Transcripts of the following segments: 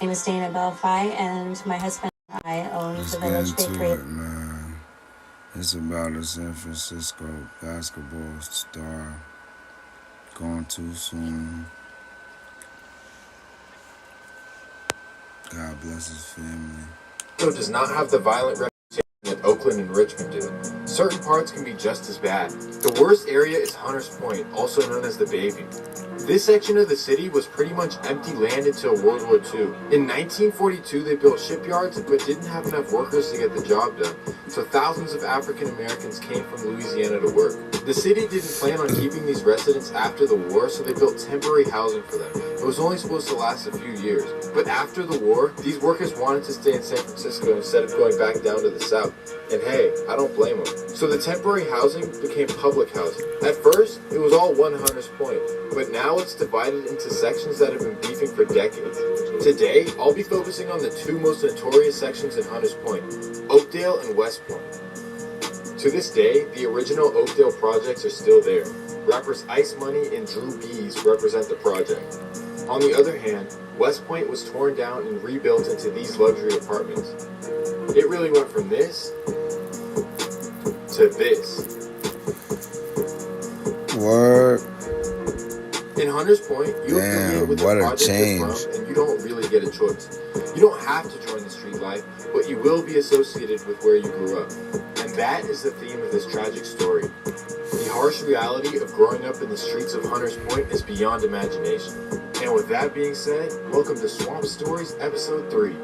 name is Dana Belfi, and my husband and I own the Village Bakery. It, man. It's about a San Francisco basketball star gone too soon. God bless his family. Does not have the violent reputation that Oakland and Richmond do. Certain parts can be just as bad. The worst area is Hunters Point, also known as the Bayview. This section of the city was pretty much empty land until World War II. In 1942, they built shipyards but didn't have enough workers to get the job done, so thousands of African Americans came from Louisiana to work. The city didn't plan on keeping these residents after the war, so they built temporary housing for them. It was only supposed to last a few years. But after the war, these workers wanted to stay in San Francisco instead of going back down to the south. And hey, I don't blame them. So the temporary housing became public housing. At first, it was all one Hunters Point, but now it's divided into sections that have been beefing for decades. Today, I'll be focusing on the two most notorious sections in Hunters Point, Oakdale and West Point. To this day, the original Oakdale projects are still there. Rappers Ice Money and Drew Bees represent the project. On the other hand, West Point was torn down and rebuilt into these luxury apartments. It really went from this to this. Word. In Hunters Point, you affiliate with the project you're from, and you don't really get a choice. You don't have to join the street life, but you will be associated with where you grew up. And that is the theme of this tragic story. The harsh reality of growing up in the streets of Hunters Point is beyond imagination. And with that being said, welcome to Swamp Stories Episode 3.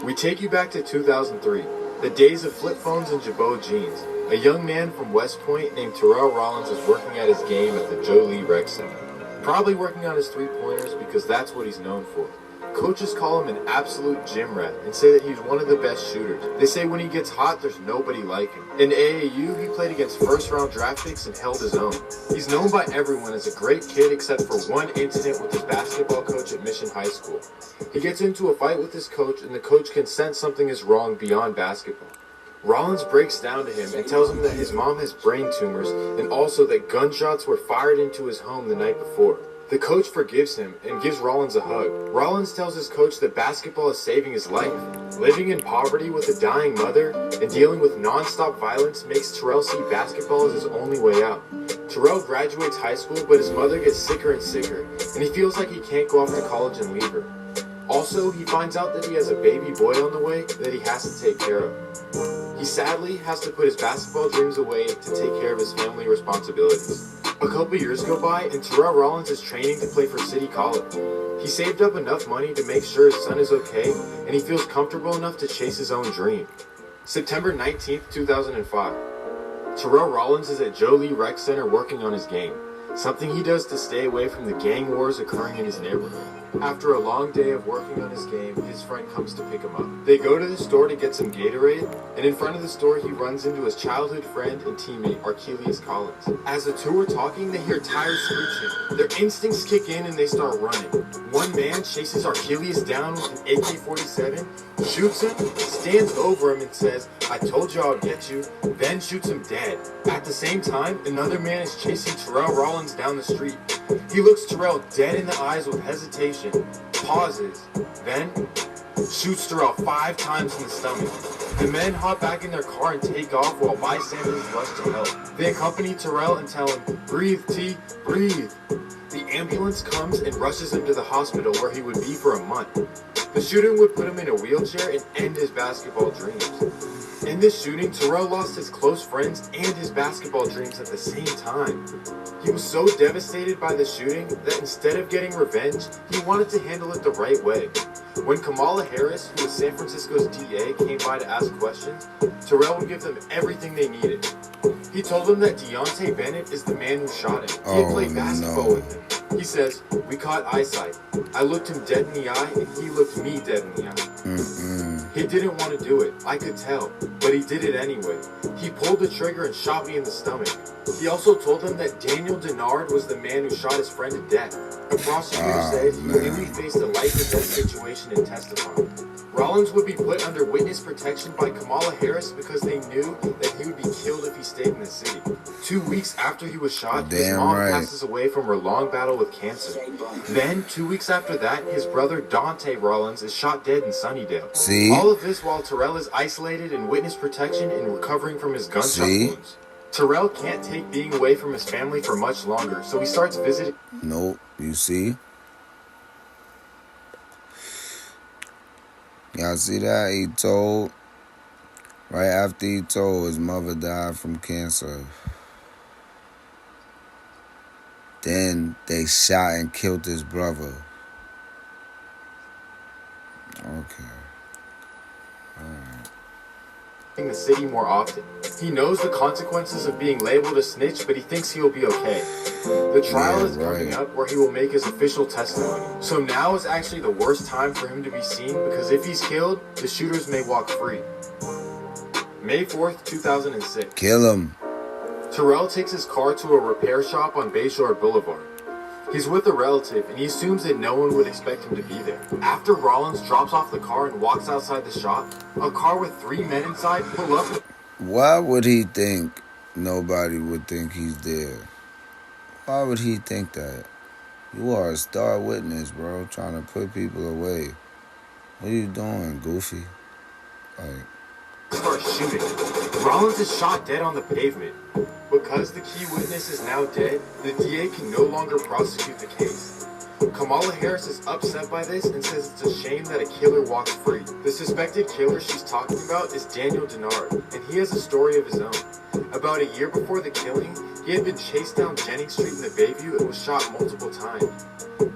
We take you back to 2003, the days of flip phones and Jabot jeans. A young man from West Point named Terrell Rollins is working at his game at the Joe Lee Rec Center. Probably working on his three-pointers because that's what he's known for. Coaches call him an absolute gym rat and say that he's one of the best shooters. They say when he gets hot, there's nobody like him. In AAU, he played against first-round draft picks and held his own. He's known by everyone as a great kid except for one incident with his basketball coach at Mission High School. He gets into a fight with his coach, and the coach can sense something is wrong beyond basketball. Rollins breaks down to him and tells him that his mom has brain tumors and also that gunshots were fired into his home the night before. The coach forgives him and gives Rollins a hug. Rollins tells his coach that basketball is saving his life. Living in poverty with a dying mother and dealing with non-stop violence makes Terrell see basketball as his only way out. Terrell graduates high school, but his mother gets sicker and sicker, and he feels like he can't go off to college and leave her. Also, he finds out that he has a baby boy on the way that he has to take care of. He sadly has to put his basketball dreams away to take care of his family responsibilities. A couple years go by and Terrell Rollins is training to play for City College. He saved up enough money to make sure his son is okay, and he feels comfortable enough to chase his own dream. September 19th, 2005. Terrell Rollins is at Joe Lee Rec Center working on his game, something he does to stay away from the gang wars occurring in his neighborhood. After a long day of working on his game, his friend comes to pick him up. They go to the store to get some Gatorade, and in front of the store he runs into his childhood friend and teammate, Archelius Collins. As the two are talking, they hear tires screeching. Their instincts kick in and they start running. One man chases Archelius down with an AK-47, shoots him, stands over him and says, "I told you I'll get you," then shoots him dead. At the same time, another man is chasing Terrell Rollins down the street. He looks Terrell dead in the eyes with hesitation, pauses, then shoots Terrell 5 times in the stomach. The men hop back in their car and take off while bystanders rush to help. They accompany Terrell and tell him, "Breathe, T, breathe." The ambulance comes and rushes him to the hospital where he would be for a month. The shooting would put him in a wheelchair and end his basketball dreams. In this shooting, Terrell lost his close friends and his basketball dreams at the same time. He was so devastated by the shooting that instead of getting revenge, he wanted to handle it the right way. When Kamala Harris, who was San Francisco's DA, came by to ask questions, Terrell would give them everything they needed. He told them that Deontay Bennett is the man who shot him. He had played basketball with him. He says, "We caught eyesight. I looked him dead in the eye, and he looked me dead in the eye. He didn't want to do it, I could tell, but he did it anyway. He pulled the trigger and shot me in the stomach." He also told them that Daniel Denard was the man who shot his friend to death. The prosecutor said he knew he faced a life-or-death situation and testified. Rollins would be put under witness protection by Kamala Harris because they knew that he would be killed if he stayed in the city. 2 weeks after he was shot, his mom passes away from her long battle with cancer. Then, 2 weeks after that, his brother Dante Rollins is shot dead in Sunnydale. See? All of this while Terrell is isolated in witness protection and recovering from his gunshot wounds. Terrell can't take being away from his family for much longer, so he starts visiting. Nope, you see? Y'all see that? He told, right after he told his mother died from cancer. Then they shot and killed his brother. Okay. In the city more often. He knows the consequences of being labeled a snitch, but he thinks he'll be okay. The trial is coming up where he will make his official testimony. So now is actually the worst time for him to be seen because if he's killed, the shooters may walk free. May 4th, 2006. Kill him. Terrell takes his car to a repair shop on Bayshore Boulevard. He's with a relative, and he assumes that no one would expect him to be there. After Rollins drops off the car and walks outside the shop, a car with 3 men inside pull up. Why would he think nobody would think he's there? Why would he think that? You are a star witness, bro, trying to put people away. What are you doing, goofy? Start shooting. Rollins is shot dead on the pavement. Because the key witness is now dead, the DA can no longer prosecute the case. Kamala Harris is upset by this and says it's a shame that a killer walks free. The suspected killer she's talking about is Daniel Denard, and he has a story of his own. About a year before the killing, he had been chased down Jennings Street in the Bayview and was shot multiple times.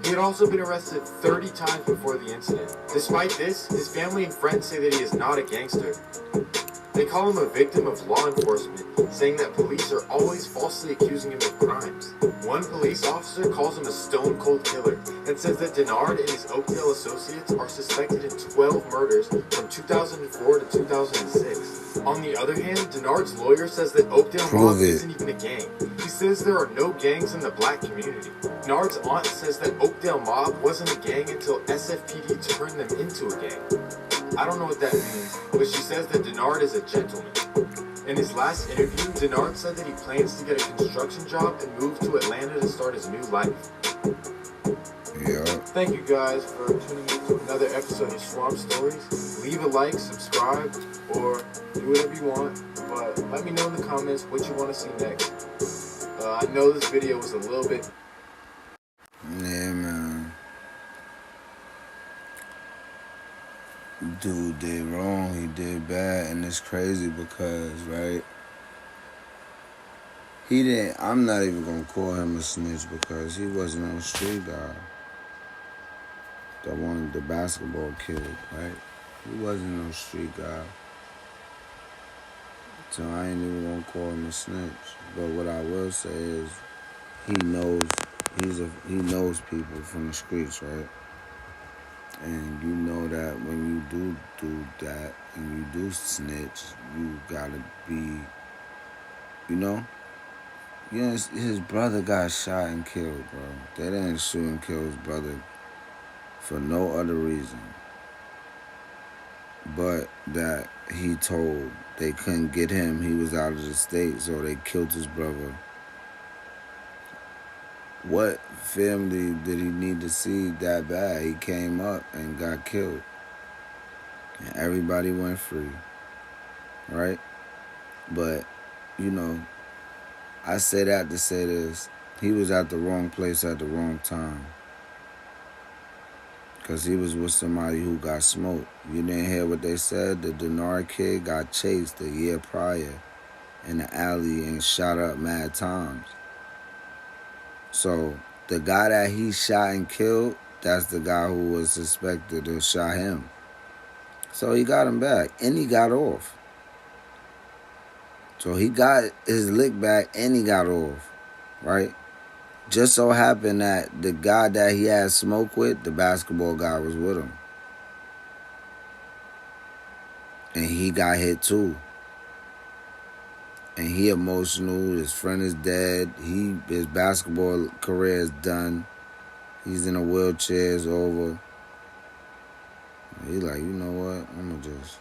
He had also been arrested 30 times before the incident. Despite this, his family and friends say that he is not a gangster. They call him a victim of law enforcement, saying that police are always falsely accusing him of crimes. One police officer calls him a stone-cold killer and says that Denard and his Oakdale associates are suspected in 12 murders from 2004 to 2006. On the other hand, Denard's lawyer says that Oakdale Mob isn't even a gang. He says there are no gangs in the black community. Denard's aunt says that Oakdale Mob wasn't a gang until SFPD turned them into a gang. I don't know what that means, but she says that Denard is a gentleman. In his last interview, Denard said that he plans to get a construction job and move to Atlanta to start his new life. Yeah. Thank you guys for tuning in to another episode of Swamp Stories. Leave a like, subscribe, or do whatever you want, but let me know in the comments what you want to see next. I know this video was a little bit... Yeah, man. Dude did wrong, he did bad, and it's crazy because, right, I'm not even gonna call him a snitch because he wasn't no street guy. The basketball kid, right? He wasn't no street guy. So I ain't even gonna call him a snitch. But what I will say is he knows people from the streets, right? And you know that when you do that and you do snitch, you gotta be, his brother got shot and killed, bro. They didn't shoot and kill his brother for no other reason but that he told they couldn't get him. He was out of the state, so they killed his brother. What family did he need to see that bad? He came up and got killed. And everybody went free. Right? But, I say that to say this. He was at the wrong place at the wrong time. Because he was with somebody who got smoked. You didn't hear what they said? The Denard kid got chased a year prior in the alley and shot up mad times. So the guy that he shot and killed, that's the guy who was suspected to shot him. So he got him back, and he got off. So he got his lick back, and he got off, right? Just so happened that the guy that he had smoke with, the basketball guy, was with him. And he got hit too. And he emotional. His friend is dead. His basketball career is done. He's in a wheelchair. It's over. He like, you know what? I'ma just.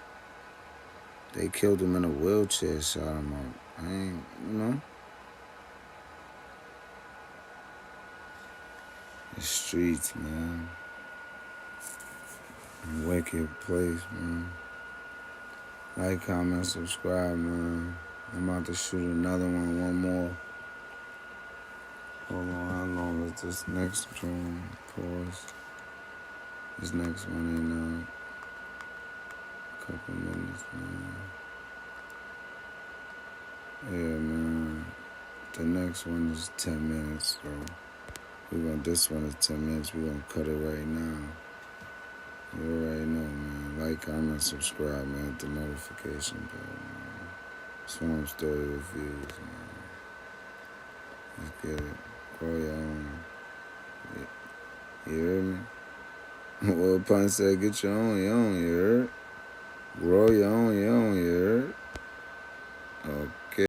They killed him in a wheelchair, shot him up. I ain't, you know. The streets, man. A wicked place, man. Like, comment, subscribe, man. I'm about to shoot another one more. Hold on, how long is this next one? Pause. This next one in a couple minutes, man. Yeah, man. The next one is 10 minutes, so this one is 10 minutes. We're gonna cut it right now. You already know, man. Like, comment, subscribe, man. Hit the notification bell, man. Swamp Story Reviews, man. Let's get it. Grow your own. You hear me? Well, Pun said, get your own, you heard?